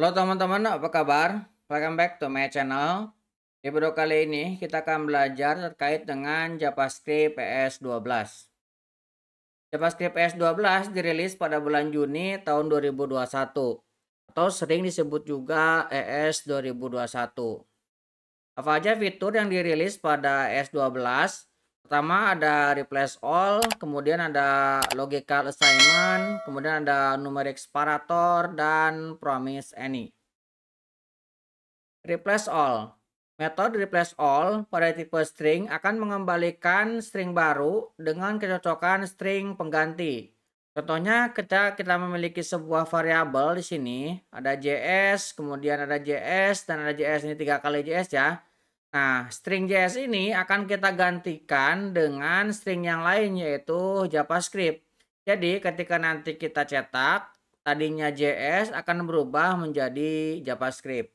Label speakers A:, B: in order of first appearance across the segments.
A: Halo teman-teman, apa kabar? Welcome back to my channel. Di video kali ini kita akan belajar terkait dengan JavaScript ES12. JavaScript ES12 dirilis pada bulan Juni tahun 2021 atau sering disebut juga ES 2021. Apa aja fitur yang dirilis pada ES12? Pertama ada replace all, kemudian ada logical assignment, kemudian ada numeric separator, dan promise any. Replace all. Metode replace all pada tipe string akan mengembalikan string baru dengan kecocokan string pengganti. Contohnya ketika kita memiliki sebuah variabel di sini, ada JS, kemudian ada JS, dan ada JS, ini 3 kali JS ya. Nah, string JS ini akan kita gantikan dengan string yang lain yaitu JavaScript. Jadi ketika nanti kita cetak, tadinya JS akan berubah menjadi JavaScript.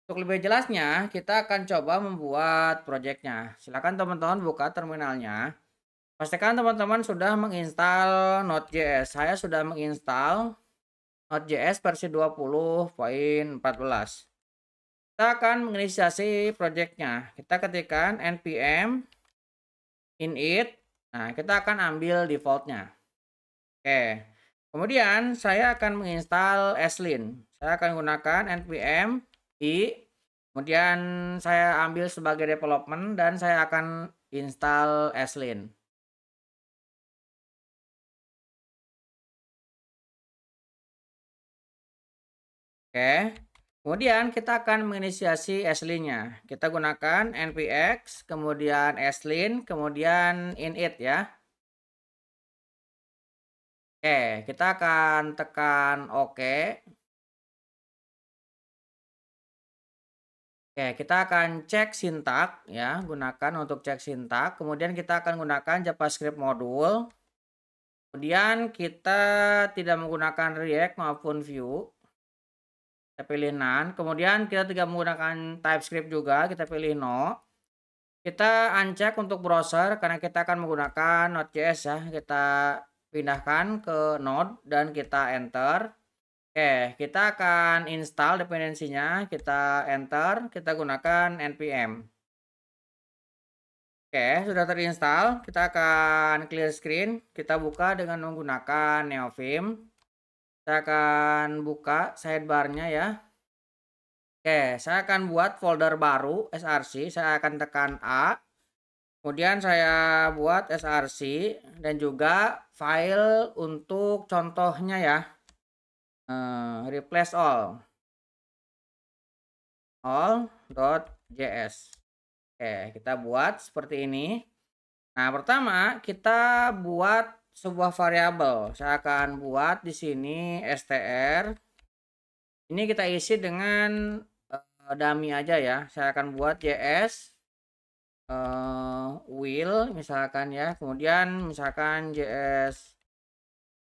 A: Untuk lebih jelasnya, kita akan coba membuat projectnya. Silakan teman-teman buka terminalnya. Pastikan teman-teman sudah menginstal Node.js. Saya sudah menginstal Node.js versi 20.14. Kita akan menginisiasi projectnya. Kita ketikkan npm init. Nah, kita akan ambil defaultnya. Oke. Kemudian saya akan menginstal Slin. Saya akan gunakan npm i, kemudian saya ambil sebagai development dan saya akan install Slin. Oke. Kemudian kita akan menginisiasi Slin-nya. Kita gunakan npx, kemudian Slin, kemudian init ya. Oke, kita akan tekan OK. Oke, kita akan cek sintak ya, gunakan untuk cek sintak. Kemudian kita akan gunakan JavaScript modul. Kemudian kita tidak menggunakan React maupun Vue. Kita pilih none. Kemudian kita tidak menggunakan TypeScript juga, kita pilih no. Kita uncheck untuk browser karena kita akan menggunakan Node.js ya. Kita pindahkan ke Node dan kita enter. Oke, kita akan install dependensinya, kita enter, kita gunakan npm. Oke, sudah terinstall, kita akan clear screen, kita buka dengan menggunakan Neovim. Kita akan buka sidebarnya ya. Oke, saya akan buat folder baru, src, saya akan tekan A. Kemudian saya buat src dan juga file untuk contohnya ya. Replace all.js. Oke, kita buat seperti ini. Nah, pertama kita buat sebuah variabel. Saya akan buat di sini str. Ini kita isi dengan dummy aja ya. Saya akan buat js will misalkan ya. Kemudian misalkan js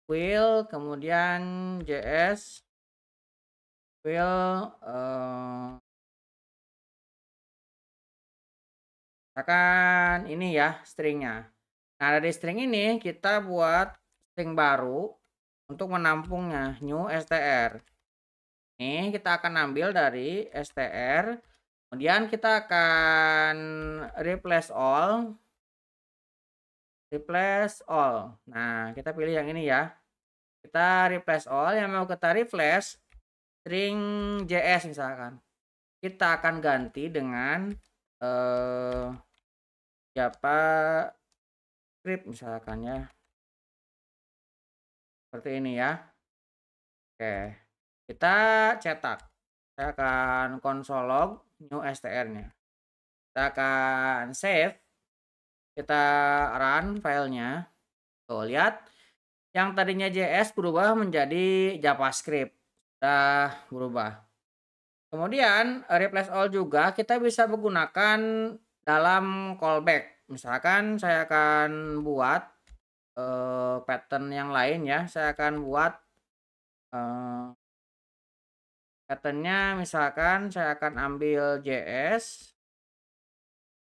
A: will, kemudian js will misalkan ini ya stringnya. Nah, dari string ini kita buat string baru untuk menampungnya, new str. Ini kita akan ambil dari str, kemudian kita akan replace all. Nah, kita pilih yang ini ya. Kita replace all, yang mau kita replace string js misalkan. Kita akan ganti dengan JavaScript misalkan ya. Seperti ini ya. Oke. Kita cetak. Saya akan console log new str-nya. Kita akan save. Kita run filenya. Tuh, lihat. Yang tadinya JS berubah menjadi JavaScript. Sudah berubah. Kemudian replace all juga kita bisa menggunakan dalam callback. Misalkan saya akan buat pattern yang lain ya. Saya akan buat patternnya, misalkan saya akan ambil JS.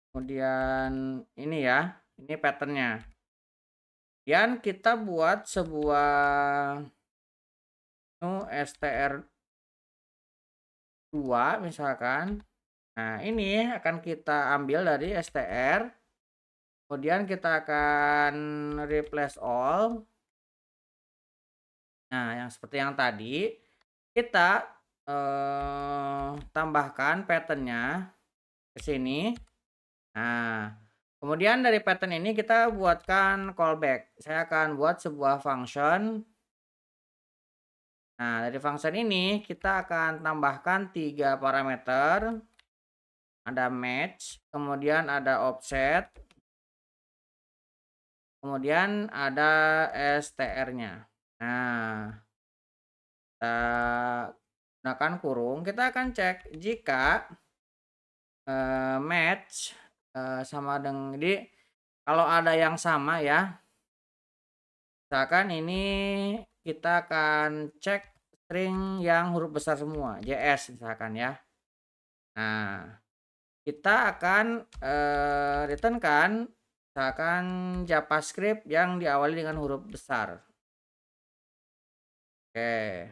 A: Kemudian ini ya. Ini patternnya. Kemudian kita buat sebuah new str 2 misalkan. Nah, ini akan kita ambil dari str, kemudian kita akan replace all. Nah, yang seperti yang tadi, kita tambahkan pattern-nya ke sini. Nah, kemudian dari pattern ini kita buatkan callback. Saya akan buat sebuah function. Nah, dari function ini kita akan tambahkan 3 parameter. Ada match, kemudian ada offset, kemudian ada str-nya. Nah, kita gunakan kurung, kita akan cek jika match sama dengan, jadi kalau ada yang sama ya, misalkan ini kita akan cek string yang huruf besar semua, JS misalkan ya. Nah, kita akan return kan misalkan JavaScript yang diawali dengan huruf besar. Oke.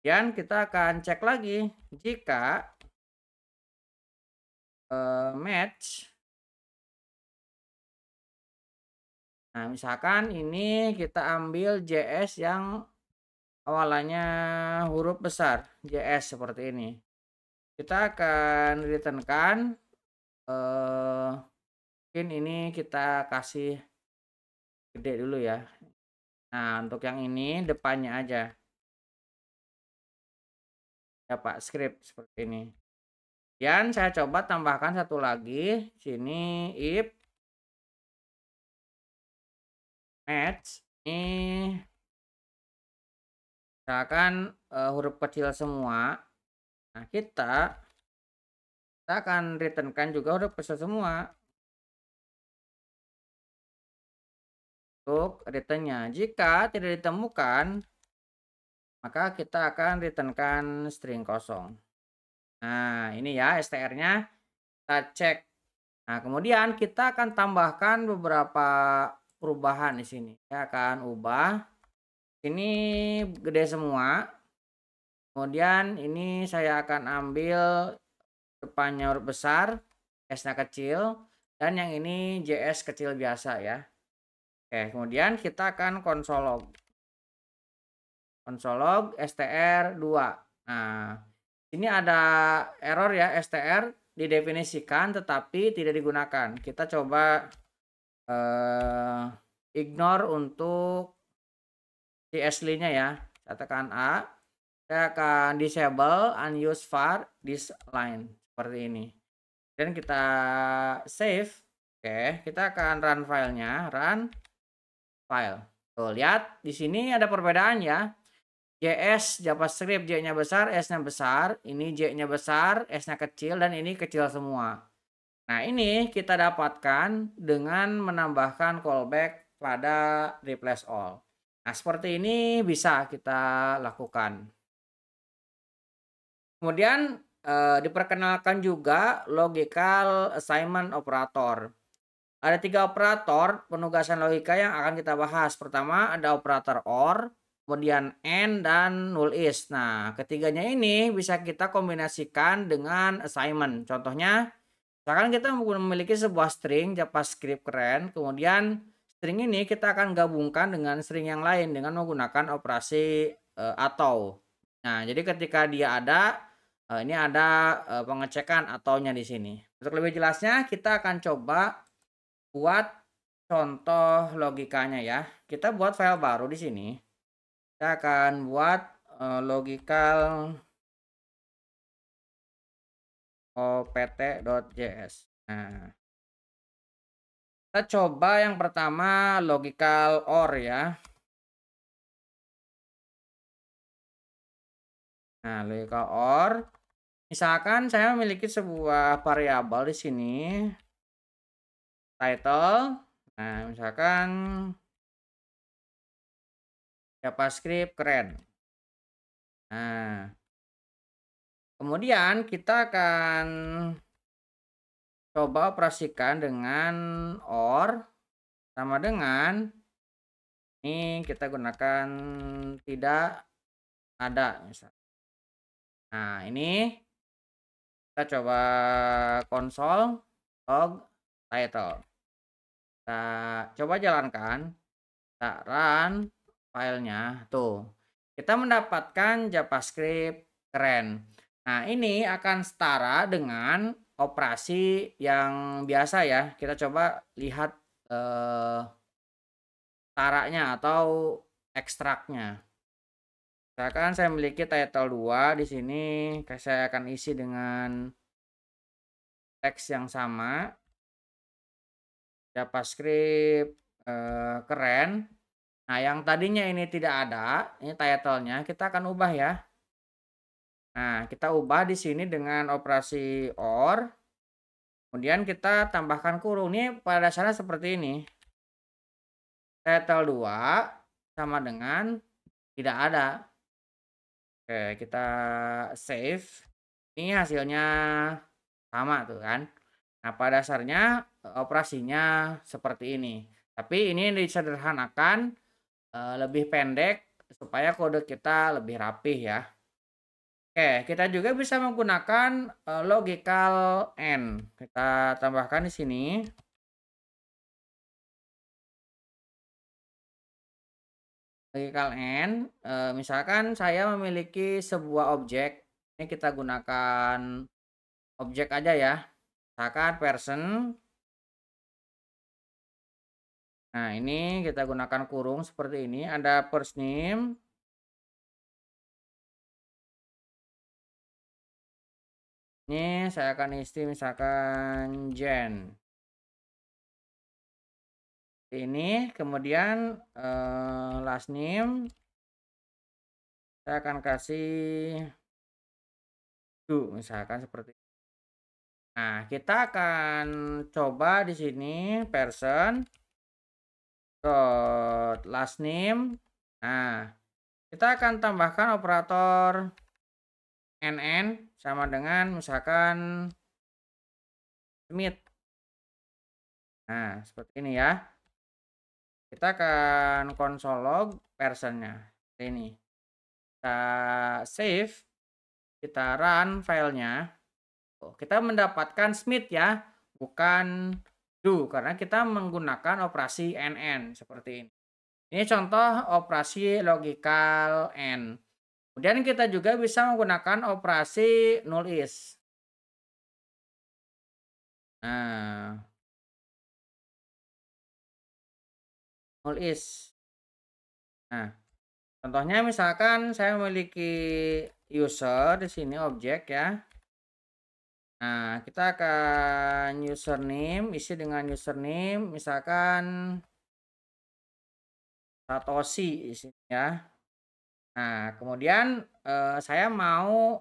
A: Dan kita akan cek lagi jika match. Nah, misalkan ini kita ambil JS yang awalannya huruf besar, JS seperti ini. Kita akan return kan mungkin ini kita kasih gede dulu ya. Nah, untuk yang ini depannya aja. Ya Pak, script seperti ini. Dan saya coba tambahkan satu lagi. Sini if match ini misalkan huruf kecil semua. Nah, kita akan return kan juga huruf kecil semua. Untuk returnnya. Jika tidak ditemukan, maka kita akan returnkan string kosong. Nah, ini ya str-nya. Kita cek. Nah, kemudian kita akan tambahkan beberapa perubahan di sini. Saya akan ubah. Ini gede semua. Kemudian ini saya akan ambil depannya huruf besar, S-nya kecil, dan yang ini JS kecil biasa ya. Oke, kemudian kita akan console log. Console log str2. Nah, ini ada error ya, str didefinisikan tetapi tidak digunakan. Kita coba ignore untuk si aslinya ya. Saya tekan A. Saya akan disable unused var this line seperti ini. Dan kita save. Oke, kita akan run filenya, run file. Tuh, lihat di sini ada perbedaan ya. JS JavaScript J-nya besar, S-nya besar, ini J-nya besar, S-nya kecil, dan ini kecil semua. Nah, ini kita dapatkan dengan menambahkan callback pada replace all. Nah, seperti ini bisa kita lakukan. Kemudian diperkenalkan juga logical assignment operator. Ada 3 operator penugasan logika yang akan kita bahas. Pertama ada operator OR, kemudian AND, dan null is. Nah, ketiganya ini bisa kita kombinasikan dengan assignment. Contohnya, misalkan kita memiliki sebuah string JavaScript keren, kemudian string ini kita akan gabungkan dengan string yang lain dengan menggunakan operasi atau. Nah, jadi ketika dia ada, ini ada pengecekan ataunya di sini. Untuk lebih jelasnya, kita akan coba buat contoh logikanya ya. Kita buat file baru di sini. Kita akan buat logical opt.js. Nah, kita coba yang pertama logical or ya. Nah, logical or. Misalkan saya memiliki sebuah variabel di sini. Title. Nah, misalkan JavaScript keren. Nah, kemudian kita akan coba operasikan dengan OR sama dengan ini kita gunakan tidak ada misalnya. Nah, ini kita coba konsol log title. Kita coba jalankan, kita run filenya, tuh. Kita mendapatkan JavaScript keren. Nah, ini akan setara dengan operasi yang biasa ya. Kita coba lihat setaranya atau ekstraknya. Misalkan saya memiliki title 2 di sini, saya akan isi dengan teks yang sama, JavaScript keren. Nah, yang tadinya ini tidak ada, ini title-nya, kita akan ubah ya. Nah, kita ubah di sini dengan operasi OR. Kemudian kita tambahkan kurung. Ini pada dasarnya seperti ini. Title 2 sama dengan tidak ada. Oke, kita save. Ini hasilnya sama tuh kan. Nah, pada dasarnya operasinya seperti ini. Tapi ini disederhanakan lebih pendek supaya kode kita lebih rapih ya. Oke, kita juga bisa menggunakan logical AND. Kita tambahkan di sini. Logical AND, misalkan saya memiliki sebuah objek. Ini kita gunakan objek aja ya. Misalkan person. Nah, ini kita gunakan kurung seperti ini. Ada first name. Ini saya akan isi misalkan Jen. Ini kemudian last name saya akan kasih do misalkan seperti ini. Nah, kita akan coba di sini person dot last name. Nah, kita akan tambahkan operator nn sama dengan misalkan Smith. Nah, seperti ini ya. Kita akan console log personnya. Ini. Kita save. Kita run filenya. Kita mendapatkan Smith ya. Bukan do. Karena kita menggunakan operasi nn. Seperti ini. Ini contoh operasi logical AND. Kemudian kita juga bisa menggunakan operasi null is. Nah, null is. Nah, contohnya misalkan saya memiliki user di sini objek ya. Nah, kita akan username isi dengan username misalkan Satoshi di sini ya. Nah, kemudian saya mau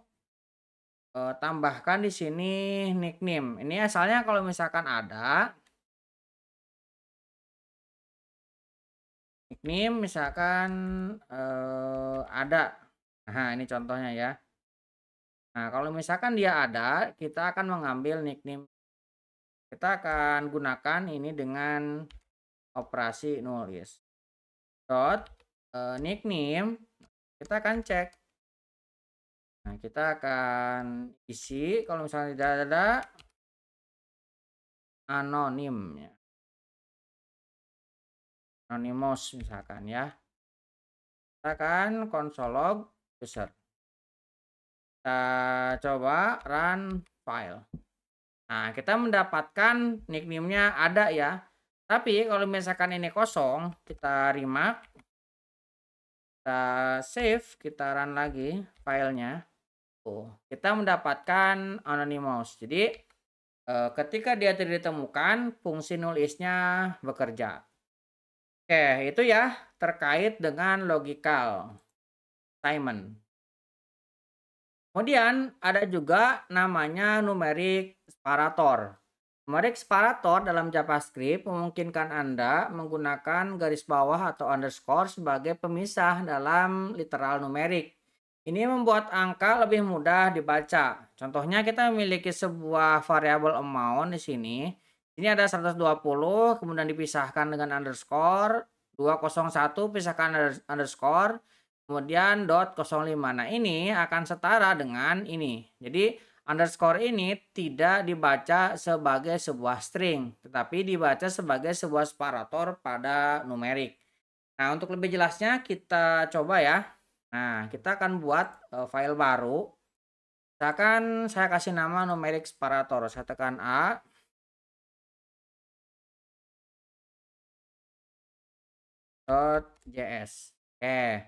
A: tambahkan di sini nickname. Ini asalnya kalau misalkan ada nickname misalkan ada. Nah, ini contohnya ya. Nah, kalau misalkan dia ada, kita akan mengambil nickname. Kita akan gunakan ini dengan operasi nulis. Dot nickname, kita akan cek. Nah, kita akan isi kalau misalnya tidak ada anonim ya. Anonymous misalkan ya. Kita akan console log user. Kita coba run file. Nah, kita mendapatkan nickname-nya ada ya. Tapi kalau misalkan ini kosong, kita remark, kita save, kita run lagi filenya. Kita mendapatkan anonymous. Jadi ketika dia tidak ditemukan, fungsi null is-nya bekerja. Oke, itu ya terkait dengan logical assignment. Kemudian ada juga namanya numeric separator. Numeric separator dalam JavaScript memungkinkan Anda menggunakan garis bawah atau underscore sebagai pemisah dalam literal numerik. Ini membuat angka lebih mudah dibaca. Contohnya kita memiliki sebuah variabel amount di sini. Ini ada 120, kemudian dipisahkan dengan underscore, 201 pisahkan underscore. kemudian .05. Nah, ini akan setara dengan ini. Jadi, underscore ini tidak dibaca sebagai sebuah string, tetapi dibaca sebagai sebuah separator pada numerik. Nah, untuk lebih jelasnya kita coba ya. Nah, kita akan buat file baru. Misalkan saya kasih nama numerik separator. Saya tekan A. .js. Oke.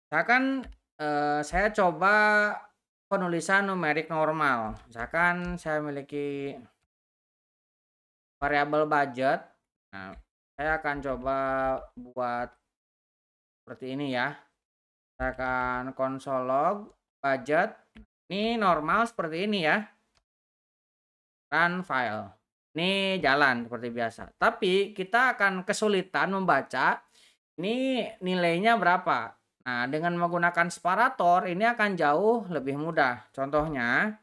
A: Misalkan saya coba penulisan numerik normal. Misalkan saya memiliki variabel budget. Nah, saya akan coba buat seperti ini ya. Saya akan console log budget. Ini normal seperti ini ya. Run file. Ini jalan seperti biasa. Tapi kita akan kesulitan membaca ini nilainya berapa. Nah, dengan menggunakan separator ini akan jauh lebih mudah. Contohnya,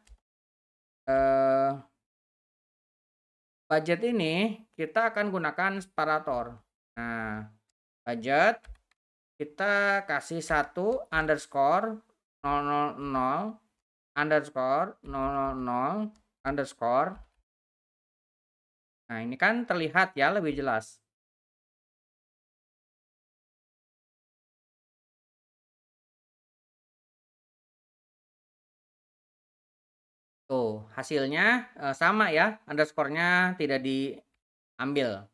A: budget ini kita akan gunakan separator. Nah, budget kita kasih 1 underscore 000 underscore 000 underscore. Nah, ini kan terlihat ya lebih jelas. Tuh, hasilnya sama ya, underscore-nya tidak diambil,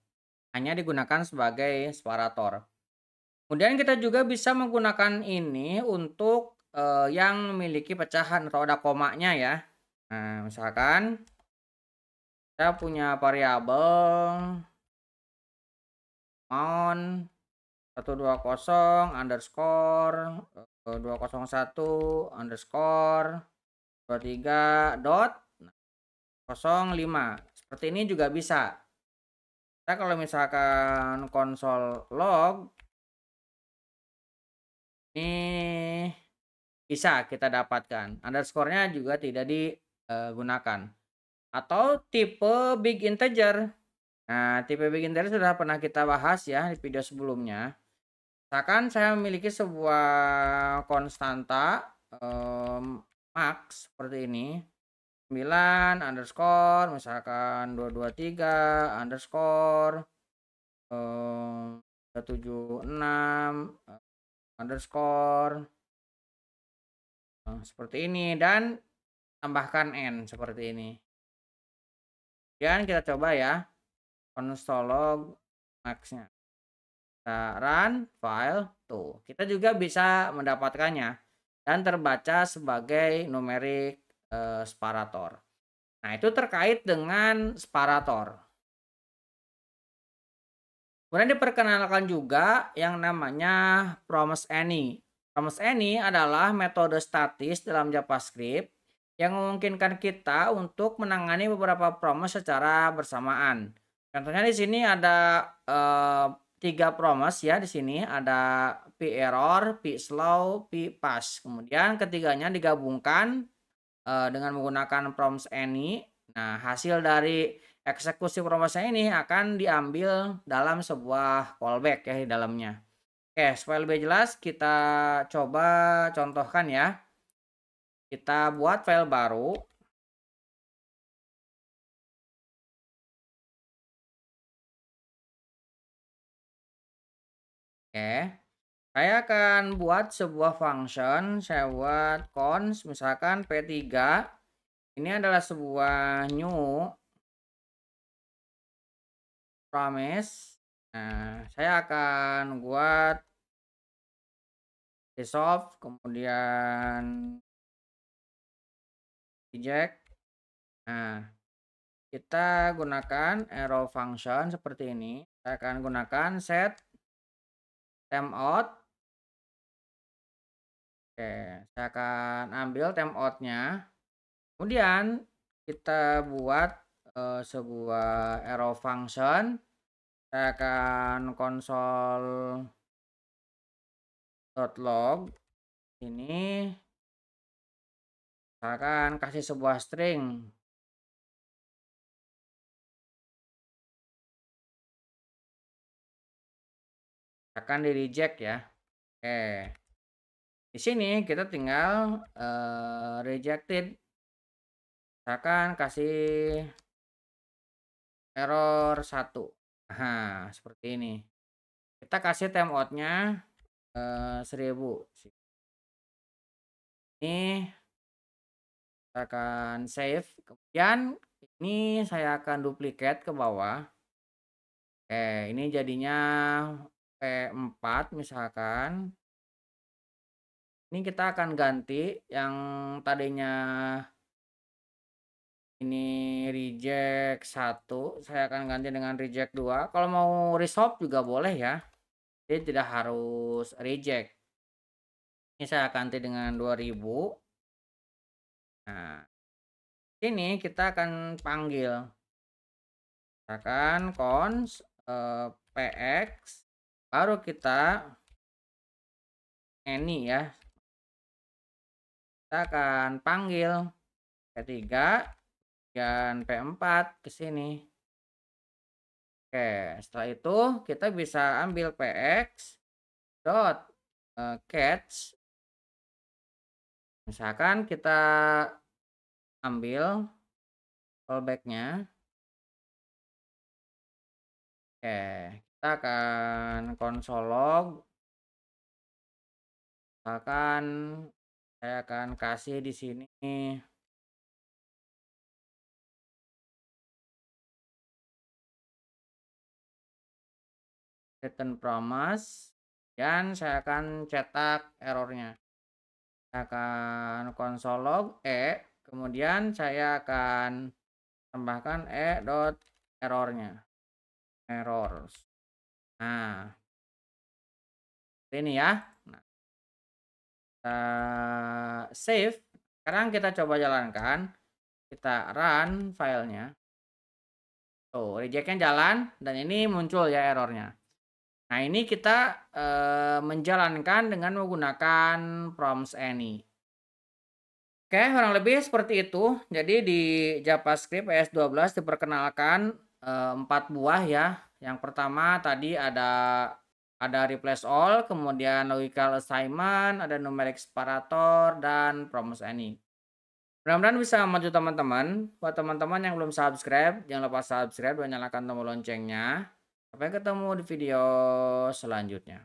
A: hanya digunakan sebagai separator. Kemudian kita juga bisa menggunakan ini untuk yang memiliki pecahan atau ada komanya ya. Nah, misalkan kita punya variabel amount 120 underscore 201 underscore 23 dot 05. Seperti ini juga bisa. Kita kalau misalkan console log ini bisa kita dapatkan. Underscore-nya juga tidak digunakan. Atau tipe big integer. Nah, tipe big integer sudah pernah kita bahas ya di video sebelumnya. Misalkan saya memiliki sebuah konstanta max seperti ini. 9 underscore misalkan 223 underscore 276 underscore seperti ini dan tambahkan n seperti ini. Kemudian kita coba ya console log max-nya. Kita run file tuh. Kita juga bisa mendapatkannya dan terbaca sebagai numerik separator. Nah, itu terkait dengan separator. Kemudian diperkenalkan juga yang namanya promise any. Promise any adalah metode statis dalam JavaScript yang memungkinkan kita untuk menangani beberapa promise secara bersamaan. Contohnya di sini ada 3 promise ya di sini ada p error, p slow, p pass. Kemudian ketiganya digabungkan dengan menggunakan promise any. Nah, hasil dari eksekusi promise ini akan diambil dalam sebuah callback ya di dalamnya. Oke, supaya lebih jelas kita coba contohkan ya. Kita buat file baru. Oke. Saya akan buat sebuah function. Saya buat const misalkan P3. Ini adalah sebuah new promise. Nah, saya akan buat resolve kemudian reject. Nah, kita gunakan arrow function seperti ini. Saya akan gunakan set timeout. Oke, saya akan ambil timeoutnya. Kemudian kita buat sebuah arrow function. Saya akan console.log ini misalkan kasih sebuah string. Akan di reject ya. Oke. Di sini kita tinggal rejected, misalkan kasih error 1. Nah, seperti ini. Kita kasih timeoutnya 1000. Ini kita akan save. Kemudian ini saya akan duplicate ke bawah. Oke, ini jadinya P4 misalkan. Ini kita akan ganti yang tadinya ini reject 1, saya akan ganti dengan reject 2. Kalau mau resolve juga boleh ya. Jadi tidak harus reject. Ini saya ganti dengan 2000. Nah, ini kita akan panggil. Misalkan cons px, baru kita any ya. Kita akan panggil P3 dan P4 ke sini. Oke, setelah itu kita bisa ambil px dot catch. Misalkan kita ambil callback-nya. Oke, kita akan console log. Misalkan saya akan kasih di sini return promise dan saya akan cetak errornya. Saya akan console log kemudian saya akan tambahkan dot errornya, errors. Nah, ini ya. Nah, kita save. Sekarang kita coba jalankan. Kita run filenya. Tuh, rejectnya jalan dan ini muncul ya errornya. Nah, ini kita menjalankan dengan menggunakan prompts any. Oke, kurang lebih seperti itu. Jadi di JavaScript ES12 diperkenalkan 4 buah ya. Yang pertama tadi ada replace all, kemudian logical assignment, ada numeric separator, dan prompts any. Mudah-mudahan bisa membantu teman-teman. Buat teman-teman yang belum subscribe, jangan lupa subscribe dan nyalakan tombol loncengnya. Sampai ketemu di video selanjutnya.